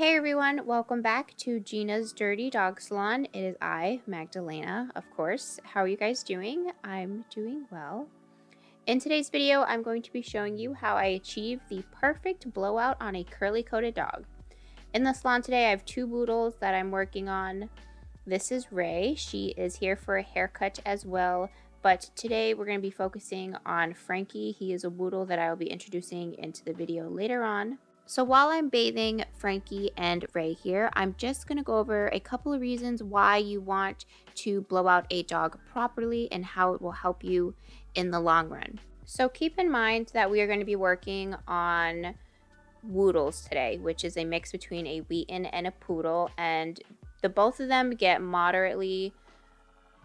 Hey everyone, welcome back to Jeana's Dirty Dog Salon. It is I, Magdalena, of course. How are you guys doing? I'm doing well. In today's video, I'm going to be showing you how I achieve the perfect blowout on a curly coated dog. In the salon today, I have two poodles that I'm working on. This is Ray. She is here for a haircut as well, but today we're going to be focusing on Frankie. He is a poodle that I will be introducing into the video later on. So while I'm bathing Frankie and Ray here, I'm just going to go over a couple of reasons why you want to blow out a dog properly and how it will help you in the long run. So keep in mind that we are going to be working on Woodles today, which is a mix between a Wheaten and a Poodle, and the both of them get moderately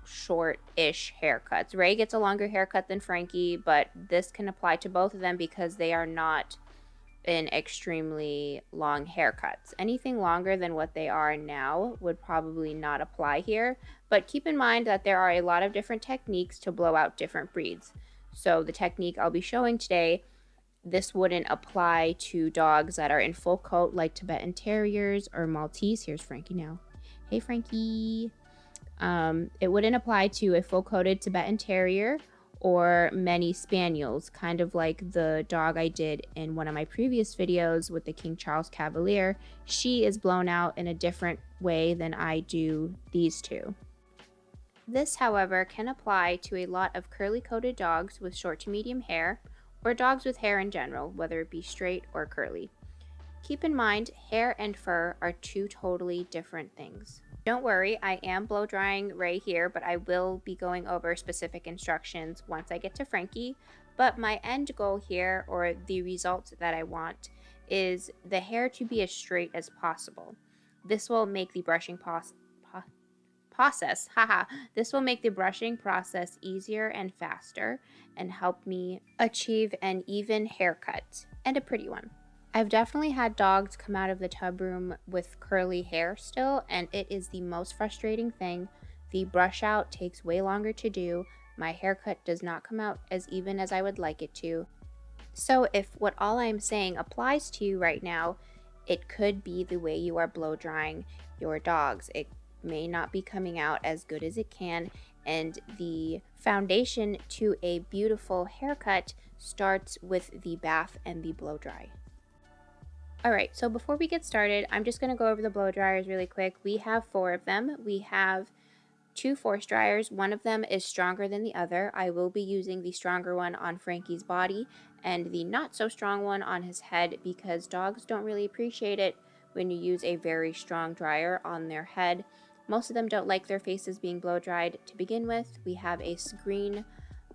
short-ish haircuts. Ray gets a longer haircut than Frankie, but this can apply to both of them because they are not in extremely long haircuts. Anything longer than what they are now would probably not apply here, but keep in mind that there are a lot of different techniques to blow out different breeds. So the technique I'll be showing today, this wouldn't apply to dogs that are in full coat like Tibetan Terriers or Maltese. Here's Frankie now. Hey Frankie. It wouldn't apply to a full coated Tibetan Terrier or many spaniels, kind of like the dog I did in one of my previous videos with the King Charles Cavalier. She is blown out in a different way than I do these two. This, however, can apply to a lot of curly coated dogs with short to medium hair, or dogs with hair in general, whether it be straight or curly. Keep in mind, hair and fur are two totally different things. Don't worry, I am blow drying Ray here, but I will be going over specific instructions once I get to Frankie. But my end goal here, or the result that I want, is the hair to be as straight as possible. This will make the brushing This will make the brushing process easier and faster and help me achieve an even haircut and a pretty one. I've definitely had dogs come out of the tub room with curly hair still, and it is the most frustrating thing. The brush out takes way longer to do. My haircut does not come out as even as I would like it to. So if what all I'm saying applies to you right now, it could be the way you are blow drying your dogs. It may not be coming out as good as it can, and the foundation to a beautiful haircut starts with the bath and the blow dry. Alright, so before we get started, I'm just going to go over the blow dryers really quick. We have 4 of them. We have 2 force dryers. One of them is stronger than the other. I will be using the stronger one on Frankie's body and the not so strong one on his head because dogs don't really appreciate it when you use a very strong dryer on their head. Most of them don't like their faces being blow dried to begin with. We have a green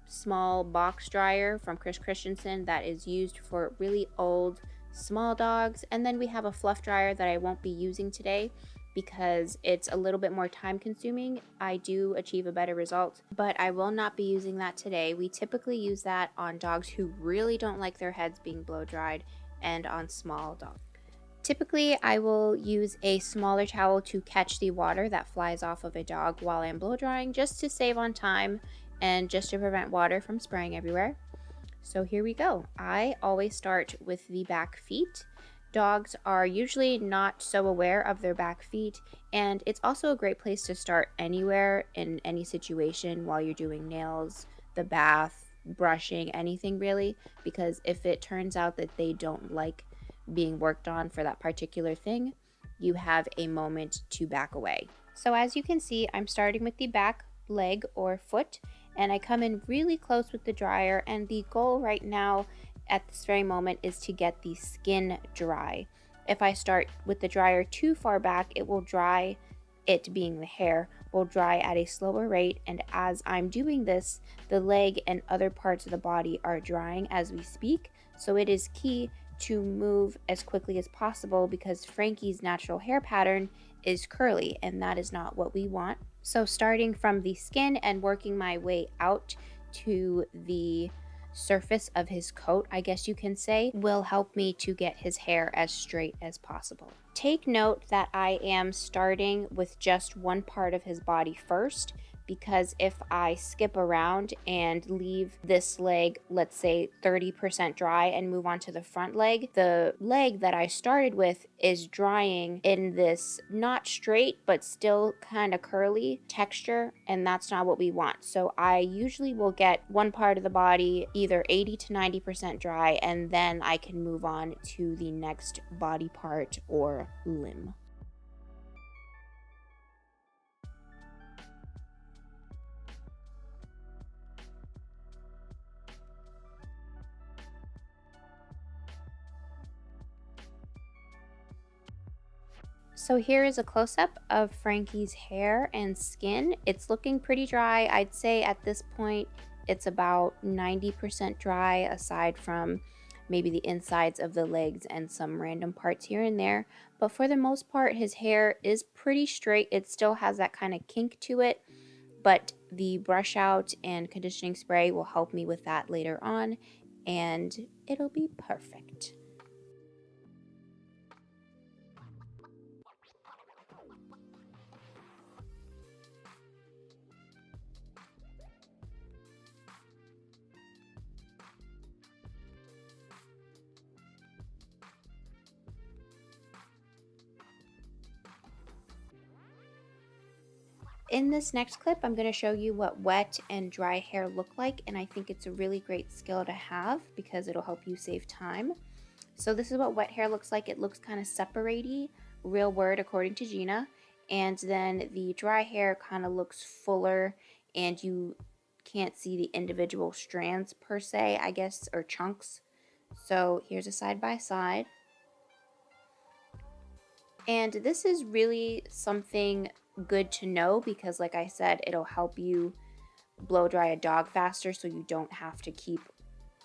small box dryer from Chris Christensen that is used for really old small dogs, and then we have a fluff dryer that I won't be using today because it's a little bit more time consuming. I do achieve a better result, but I will not be using that today. We typically use that on dogs who really don't like their heads being blow dried and on small dogs. Typically, I will use a smaller towel to catch the water that flies off of a dog while I'm blow drying, just to save on time and just to prevent water from spraying everywhere. So here we go. I always start with the back feet. Dogs are usually not so aware of their back feet, and it's also a great place to start anywhere in any situation while you're doing nails, the bath, brushing, anything really, because if it turns out that they don't like being worked on for that particular thing, you have a moment to back away. So as you can see, I'm starting with the back leg or foot, and I come in really close with the dryer, and the goal right now at this very moment is to get the skin dry. If I start with the dryer too far back, it will dry, it being the hair, will dry at a slower rate, and as I'm doing this, the leg and other parts of the body are drying as we speak, so it is key to move as quickly as possible because Frankie's natural hair pattern is curly, and that is not what we want. So starting from the skin and working my way out to the surface of his coat, I guess you can say, will help me to get his hair as straight as possible. Take note that I am starting with just one part of his body first because if I skip around and leave this leg, let's say 30% dry, and move on to the front leg, the leg that I started with is drying in this not straight but still kind of curly texture, and that's not what we want. So I usually will get one part of the body either 80 to 90% dry, and then I can move on to the next body part or limb. So here is a close-up of Frankie's hair and skin. It's looking pretty dry. I'd say at this point it's about 90% dry, aside from maybe the insides of the legs and some random parts here and there. But for the most part, his hair is pretty straight. It still has that kind of kink to it, but the brush out and conditioning spray will help me with that later on, and it'll be perfect. In this next clip, I'm going to show you what wet and dry hair look like, and I think it's a really great skill to have because it'll help you save time. So this is what wet hair looks like. It looks kind of separate-y, real word according to Jeana, and then the dry hair kind of looks fuller, and you can't see the individual strands per se, I guess, or chunks. So here's a side-by-side. And this is really something good to know because, like I said, it'll help you blow dry a dog faster, so you don't have to keep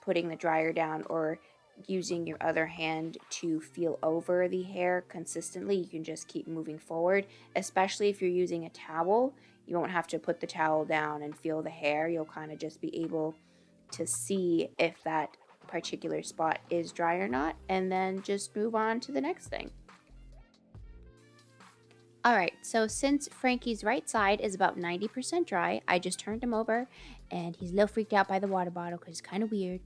putting the dryer down or using your other hand to feel over the hair consistently. You can just keep moving forward, especially if you're using a towel. You won't have to put the towel down and feel the hair. You'll kind of just be able to see if that particular spot is dry or not, and then just move on to the next thing. Alright, so since Frankie's right side is about 90% dry, I just turned him over, and he's a little freaked out by the water bottle because it's kind of weird.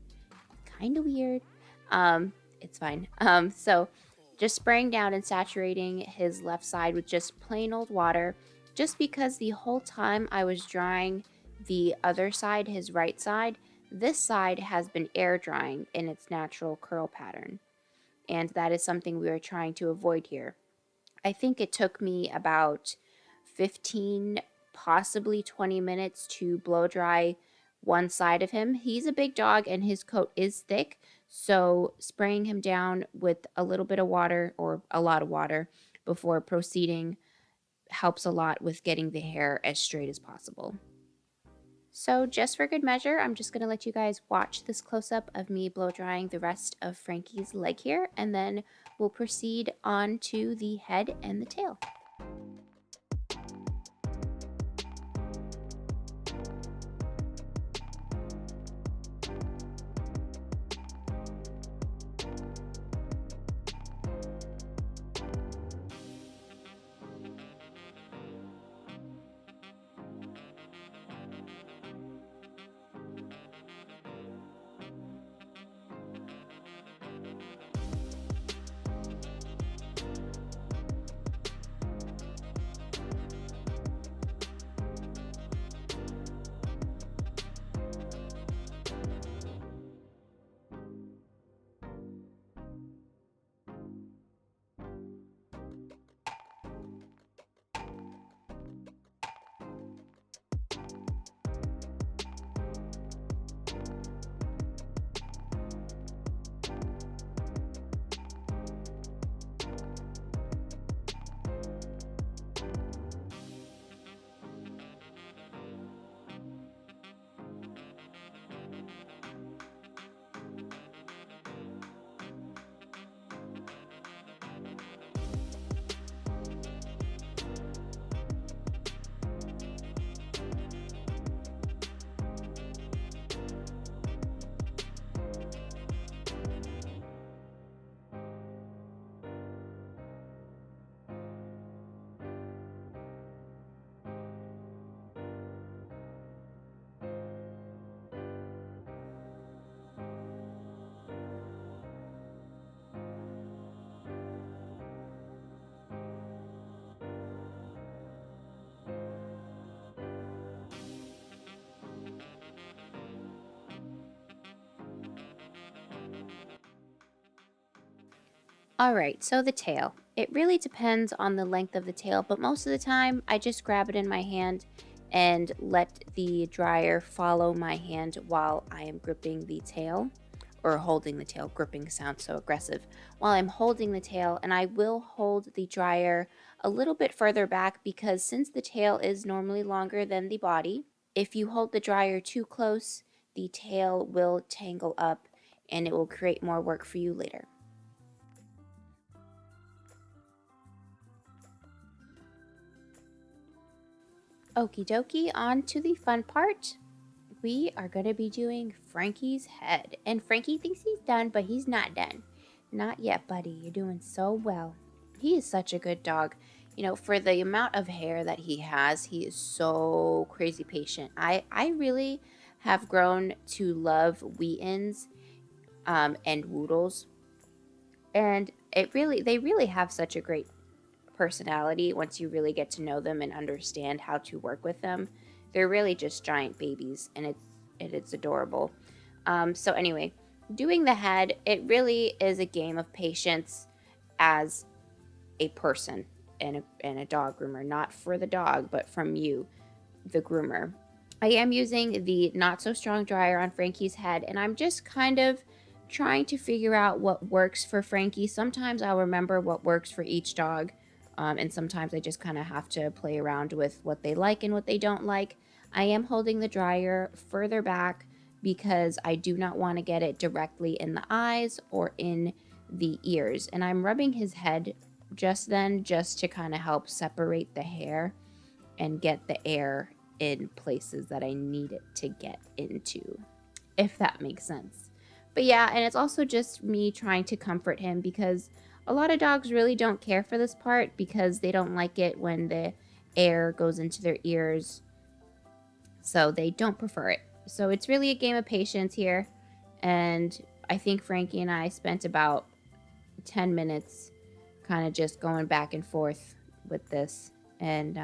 It's fine. So just spraying down and saturating his left side with just plain old water, just because the whole time I was drying the other side, his right side, this side has been air drying in its natural curl pattern, and that is something we are trying to avoid here. I think it took me about 15, possibly 20 minutes to blow dry one side of him. He's a big dog and his coat is thick, so spraying him down with a little bit of water or a lot of water before proceeding helps a lot with getting the hair as straight as possible. So just for good measure, I'm just going to let you guys watch this close-up of me blow drying the rest of Frankie's leg here, and then we'll proceed on to the head and the tail. Alright, so the tail. It really depends on the length of the tail, but most of the time I just grab it in my hand and let the dryer follow my hand while I am gripping the tail, or holding the tail. Gripping sounds so aggressive. While I'm holding the tail, and I will hold the dryer a little bit further back because since the tail is normally longer than the body, if you hold the dryer too close, the tail will tangle up and it will create more work for you later. Okie dokie, on to the fun part. We are going to be doing Frankie's head. And Frankie thinks he's done, but he's not done. Not yet, buddy. You're doing so well. He is such a good dog. You know, for the amount of hair that he has, he is so crazy patient. I really have grown to love Wheatons and Woodles. And they really have such a great personality once you really get to know them and understand how to work with them. They're really just giant babies, and it's adorable. So anyway, doing the head, it really is a game of patience as a person and a dog groomer, not for the dog, but from you, the groomer. I am using the not so strong dryer on Frankie's head, and I'm just kind of trying to figure out what works for Frankie. Sometimes I'll remember what works for each dog, and sometimes I just kind of have to play around with what they like and what they don't like. I am holding the dryer further back because I do not want to get it directly in the eyes or in the ears. And I'm rubbing his head just then, just to kind of help separate the hair and get the air in places that I need it to get into, if that makes sense. But yeah, and it's also just me trying to comfort him because a lot of dogs really don't care for this part because they don't like it when the air goes into their ears. So they don't prefer it. So it's really a game of patience here. And I think Frankie and I spent about 10 minutes kind of just going back and forth with this. And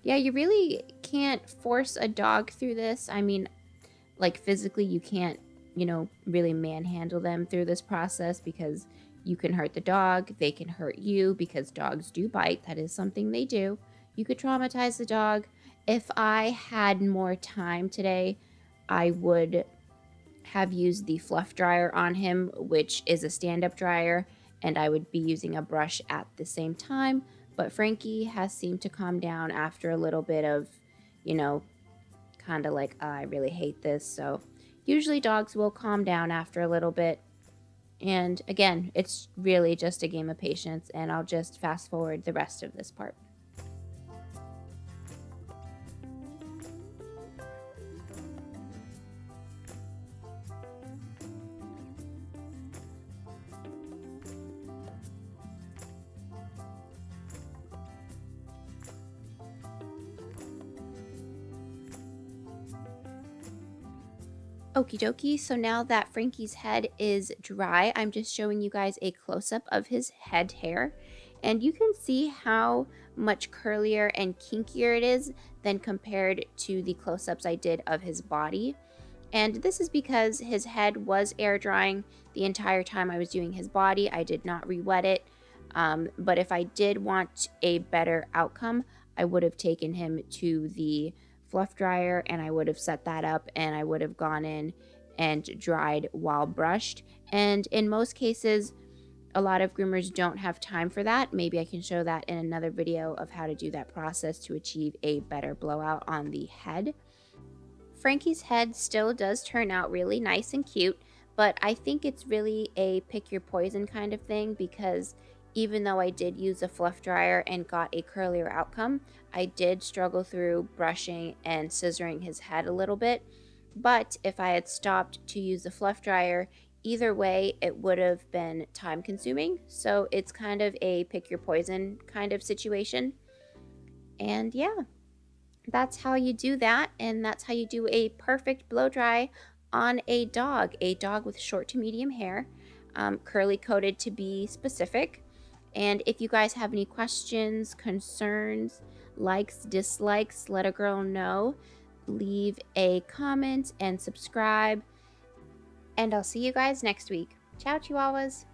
yeah, you really can't force a dog through this. I mean, like physically, you can't, really manhandle them through this process because you can hurt the dog. They can hurt you because dogs do bite. That is something they do. You could traumatize the dog. If I had more time today, I would have used the fluff dryer on him, which is a stand-up dryer, and I would be using a brush at the same time. But Frankie has seemed to calm down after a little bit of, kind of like, I really hate this. So usually dogs will calm down after a little bit. And again, it's really just a game of patience, and I'll just fast forward the rest of this part. Okie dokie, so now that Frankie's head is dry, I'm just showing you guys a close-up of his head hair. And you can see how much curlier and kinkier it is than compared to the close-ups I did of his body. And this is because his head was air drying the entire time I was doing his body. I did not re-wet it. But if I did want a better outcome, I would have taken him to the fluff dryer and I would have set that up and I would have gone in and dried while brushed. And in most cases, a lot of groomers don't have time for that. Maybe I can show that in another video of how to do that process to achieve a better blowout on the head. Frankie's head still does turn out really nice and cute, but I think it's really a pick your poison kind of thing because even though I did use a fluff dryer and got a curlier outcome, I did struggle through brushing and scissoring his head a little bit. But if I had stopped to use the fluff dryer, either way, it would have been time consuming. So it's kind of a pick your poison kind of situation. And yeah, that's how you do that, and that's how you do a perfect blow dry on a dog with short to medium hair, curly coated to be specific. And if you guys have any questions, concerns, likes, dislikes, let a girl know. Leave a comment and subscribe, and I'll see you guys next week. Ciao, Chihuahuas.